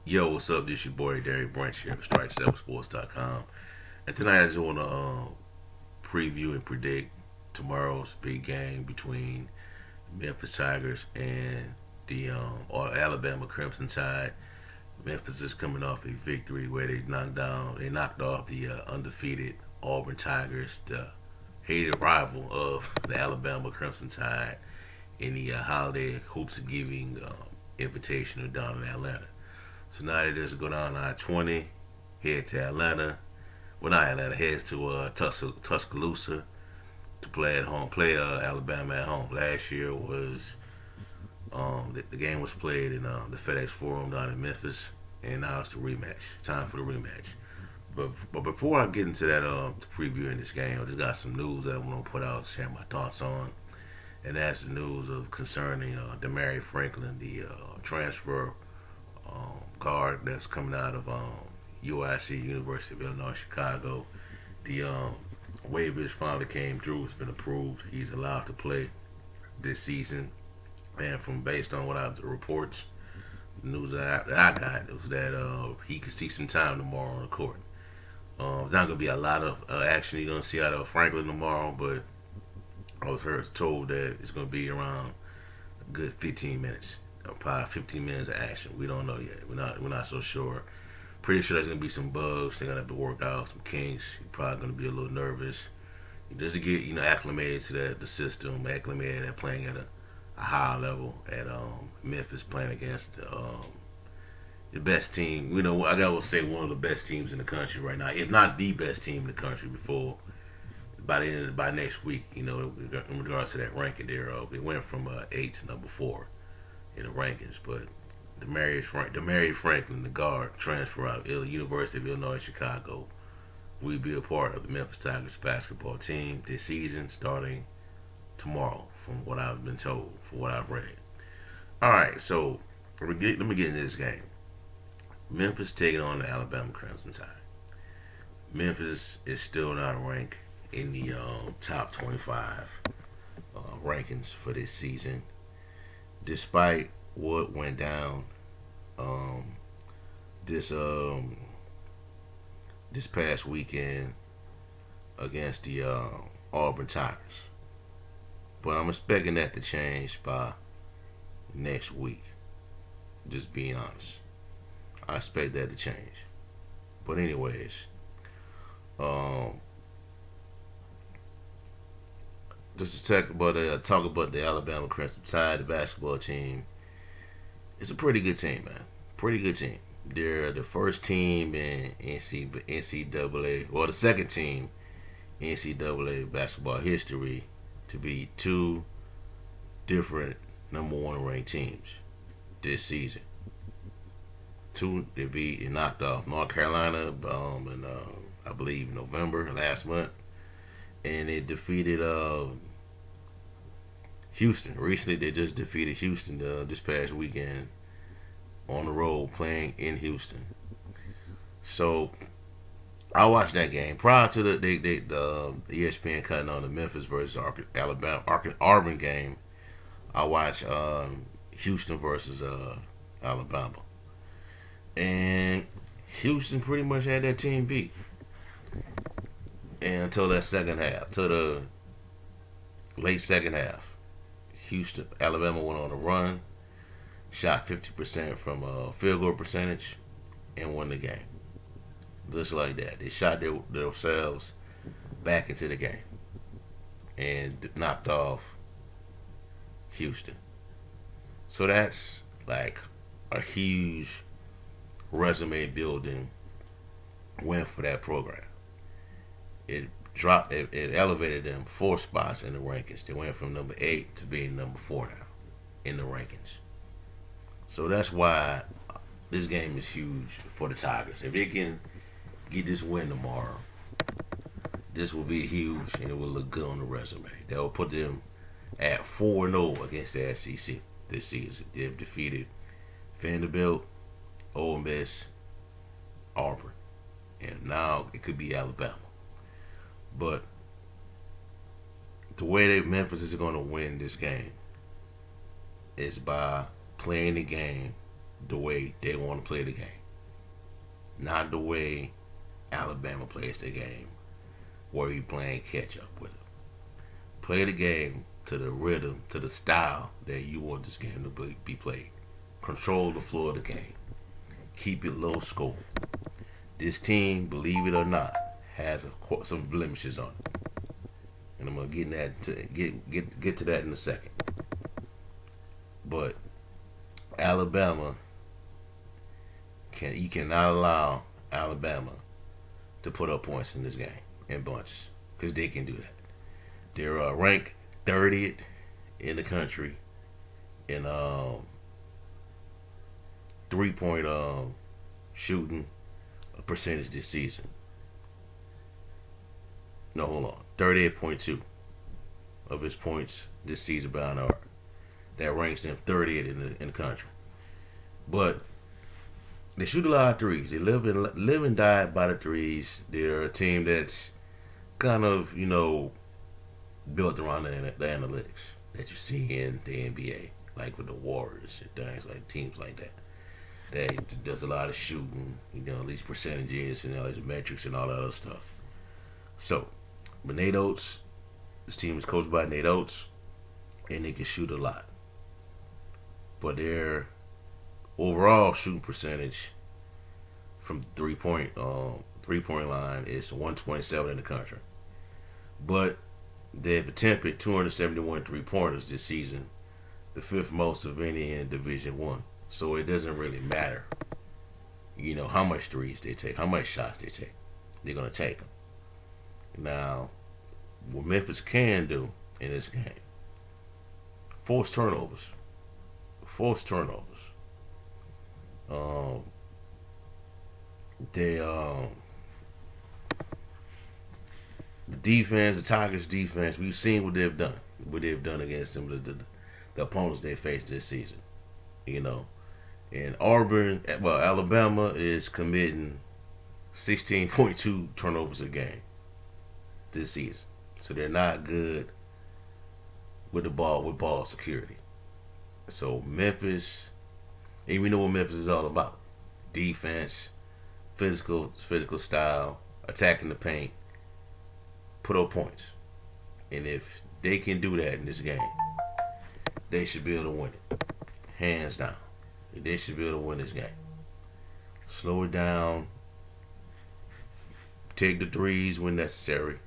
Yo, what's up? This your boy Derek Branch here of Strike7Sports.com. And tonight I just want to preview and predict tomorrow's big game between Memphis Tigers and the or Alabama Crimson Tide. Memphis is coming off a victory where they knocked off the undefeated Auburn Tigers, the hated rival of the Alabama Crimson Tide, in the holiday hoops giving invitational down in Atlanta. So now they just go down I-20, head to Atlanta. Well, not Atlanta, heads to Tuscaloosa to play at home, play Alabama at home. Last year was the game was played in the FedEx Forum down in Memphis, and now it's the rematch. Time for the rematch. But before I get into that previewing this game, I just got some news that I want to put out, share my thoughts on, and that's the news of concerning Demary Franklin, the transfer guard that's coming out of UIC, University of Illinois Chicago. The waivers finally came through. It's been approved. He's allowed to play this season. And from based on the reports, the news that I got was that he could see some time tomorrow on the court. There's not gonna be a lot of action you're gonna see out of Franklin tomorrow, but I was told that it's gonna be around a good 15 minutes, probably 15 minutes of action. We don't know yet. We're not so sure. Pretty sure there's gonna be some bugs. They're gonna have to work out some kinks. You're probably gonna be a little nervous just to get acclimated to the system, acclimated at playing at a high level at Memphis, playing against the best team. I gotta say one of the best teams in the country right now, if not the best team in the country. Before by next week, in regards to that ranking there, it went from 8 to number 4 in the rankings. But Demary Franklin, the guard, transfer out of University of Illinois Chicago, will be a part of the Memphis Tigers basketball team this season, starting tomorrow, from what I've been told, from what I've read. All right, so let me get into this game. Memphis taking on the Alabama Crimson Tide. Memphis is still not ranked in the top 25 rankings for this season, despite what went down um, this this past weekend against the Auburn Tigers. But I'm expecting that to change by next week. Just being honest, I expect that to change. But anyways, um, just to talk about the Alabama Crimson Tide, the basketball team. It's a pretty good team, man. Pretty good team. They're the first team in NCAA, well, the second team in NCAA basketball history to be two different number one ranked teams this season. They beat and knocked off North Carolina in I believe November last month, and they defeated Houston. Recently, they just defeated Houston this past weekend on the road, playing in Houston. So I watched that game prior to the ESPN cutting on the Memphis versus Auburn game. I watched Houston versus Alabama, and Houston pretty much had that team beat. And until that second half, to the late second half, Alabama went on a run, shot 50% from field goal percentage, and won the game. Just like that, they shot themselves back into the game and knocked off Houston. So that's like a huge resume building win for that program. It elevated them 4 spots in the rankings. They went from number 8 to being number 4 now in the rankings. So that's why this game is huge for the Tigers. If they can get this win tomorrow, this will be huge and it will look good on the resume. That will put them at 4-0 against the SEC this season. They've defeated Vanderbilt, Ole Miss, Auburn, and now it could be Alabama. But the way that Memphis is going to win this game is by playing the game the way they want to play the game, not the way Alabama plays the game, where you playing catch up with them. Play the game to the rhythm, to the style that you want this game to be played. Control the flow of the game. Keep it low score. This team, believe it or not, has some blemishes on it, and I'm gonna get to that in a second. But Alabama, you cannot allow Alabama to put up points in this game in bunches, because they can do that. They're ranked 30th in the country in 3-point shooting percentage this season. No, hold on. 38.2 of his points this season by an hour. That ranks them 30th in the country. But they shoot a lot of threes. They live and die by the threes. They're a team that's kind of, built around the analytics that you see in the NBA, like with the Warriors and things like teams like that. That does a lot of shooting, these percentages, these metrics and all that other stuff. So, but Nate Oates, this team is coached by Nate Oates, and they can shoot a lot. But their overall shooting percentage from three-point line is 127 in the country. But they've attempted 271 three-pointers this season, the fifth most of any in Division I. So it doesn't really matter, how much threes they take, how much shots they take. They're going to take them. Now, what Memphis can do in this game, force turnovers. The defense, the Tigers' defense, we've seen what they've done against some of the opponents they faced this season. And Alabama is committing 16.2 turnovers a game this season. So they're not good with ball security. So Memphis, and we know what Memphis is all about. Defense, physical style, attacking the paint, put up points. And if they can do that in this game, they should be able to win it. Hands down. They should be able to win this game. Slow it down. Take the threes when necessary.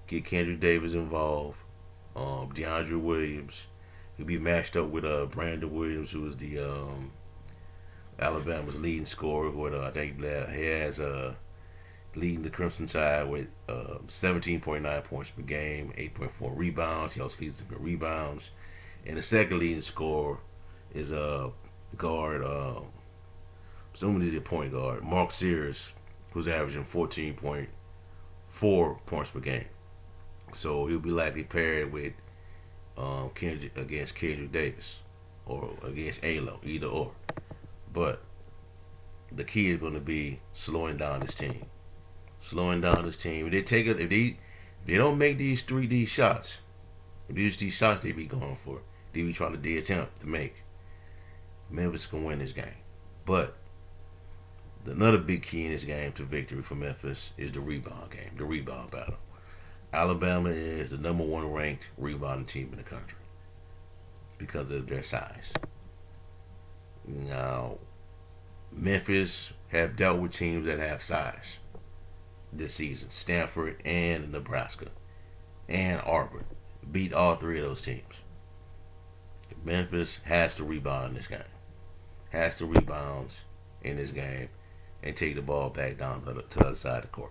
Get Kendrick Davis involved. DeAndre Williams. He'll be matched up with Brandon Williams, who is the Alabama's leading scorer. Who I think he has leading the Crimson Tide with 17.9 points per game, 8.4 rebounds. He also leads them in rebounds. And the second leading scorer is a guard, assuming he's a point guard, Mark Sears, who's averaging 14.4 points per game. So he'll be likely paired with against Kendrick Davis or against ALO, either or. But the key is going to be slowing down this team. If they don't make these shots, these shots they be going for, they be trying to attempt to make, Memphis can win this game. But another big key in this game to victory for Memphis is the rebound game, the rebound battle. Alabama is the number 1 ranked rebounding team in the country because of their size. Now, Memphis have dealt with teams that have size this season. Stanford and Nebraska and Auburn beat all 3 of those teams. Memphis has to rebound in this game. Has to rebound in this game and take the ball back down to the other side of the court.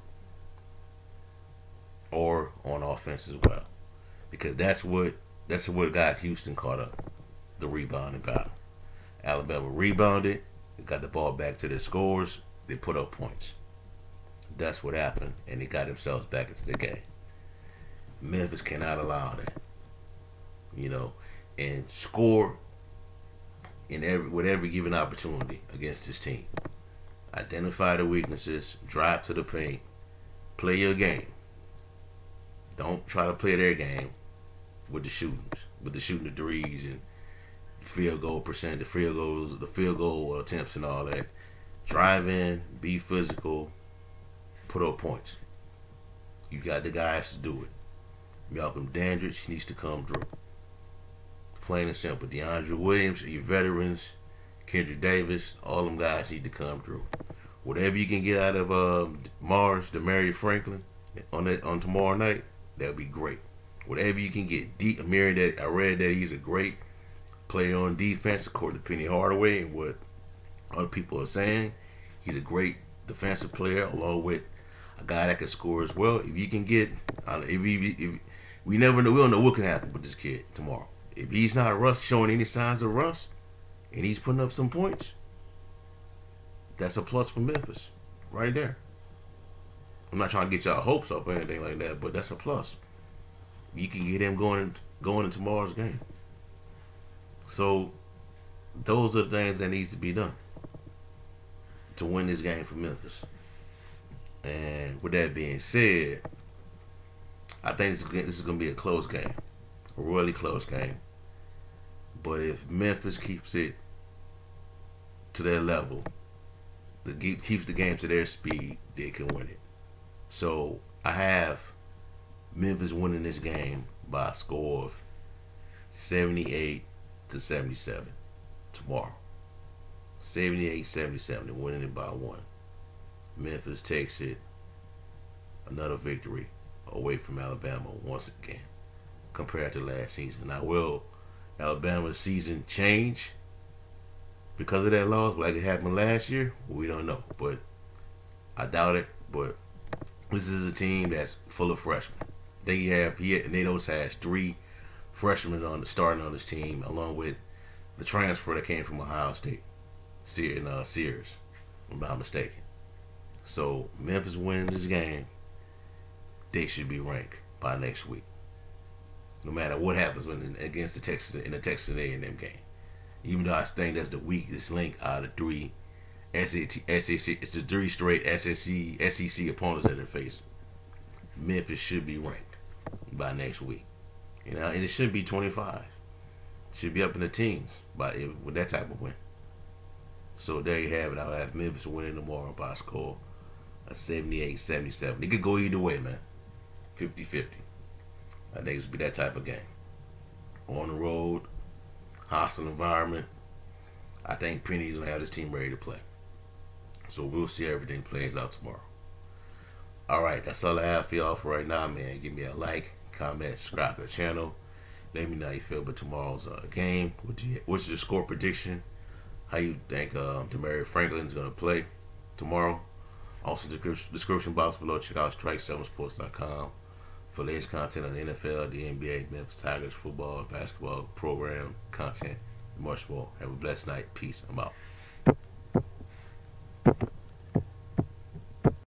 Or on offense as well. Because that's what got Houston caught up. The rebounding battle. Alabama rebounded, got the ball back to their scores, they put up points. That's what happened, and they got themselves back into the game. Memphis cannot allow that. And score with every given opportunity against this team. Identify the weaknesses, drive to the paint, play your game. Don't try to play their game with the shooting the threes and field goal percent, the field goal attempts, and all that. Drive in, be physical, put up points. You got the guys to do it. Malcolm Dandridge needs to come through. Plain and simple. DeAndre Williams, your veterans, Kendrick Davis, all them guys need to come through. Whatever you can get out of Mars, Demarius Franklin, on tomorrow night, that would be great. Whatever you can get. I read that he's a great player on defense, according to Penny Hardaway and what other people are saying. He's a great defensive player, along with a guy that can score as well. If you can get, if we never know, we don't know what can happen with this kid tomorrow. If he's not showing any signs of rust, and he's putting up some points, that's a plus for Memphis, right there. I'm not trying to get y'all hopes up or anything like that, but that's a plus. You can get him going in tomorrow's game. So those are the things that needs to be done to win this game for Memphis. And with that being said, I think this is going to be a close game, a really close game. But if Memphis keeps it to their level, keeps the game to their speed, they can win it. So I have Memphis winning this game by a score of 78-77 tomorrow. 78-77, winning it by 1. Memphis takes it, another victory away from Alabama once again, compared to last season. Now, will Alabama's season change because of that loss, like it happened last year? We don't know, but I doubt it. But this is a team that's full of freshmen. Nate Oates has 3 freshmen starting on this team, along with the transfer that came from Ohio State, Sears, if I'm not mistaken. So Memphis wins this game, they should be ranked by next week, no matter what happens against the Texas A&M game. Even though I think that's the weakest link out of 3 SEC, it's the 3 straight SEC opponents that they're facing. Memphis should be ranked by next week, and it should be 25. It should be up in the teens with that type of win. So there you have it. I'll have Memphis winning tomorrow by a score of 78-77. It could go either way, man. 50-50. I think it's be that type of game. On the road, hostile environment. I think Penny's gonna have this team ready to play. So we'll see how everything plays out tomorrow. Alright, that's all I have for y'all for right now, man. Give me a like, comment, subscribe to the channel. Let me know how you feel about tomorrow's game. What's your score prediction? How you think Demarius Franklin's going to play tomorrow? Also, description box below. Check out strike7sports.com for latest content on the NFL, the NBA, Memphis Tigers, football, basketball, program, content, and much more. Have a blessed night. Peace. I'm out.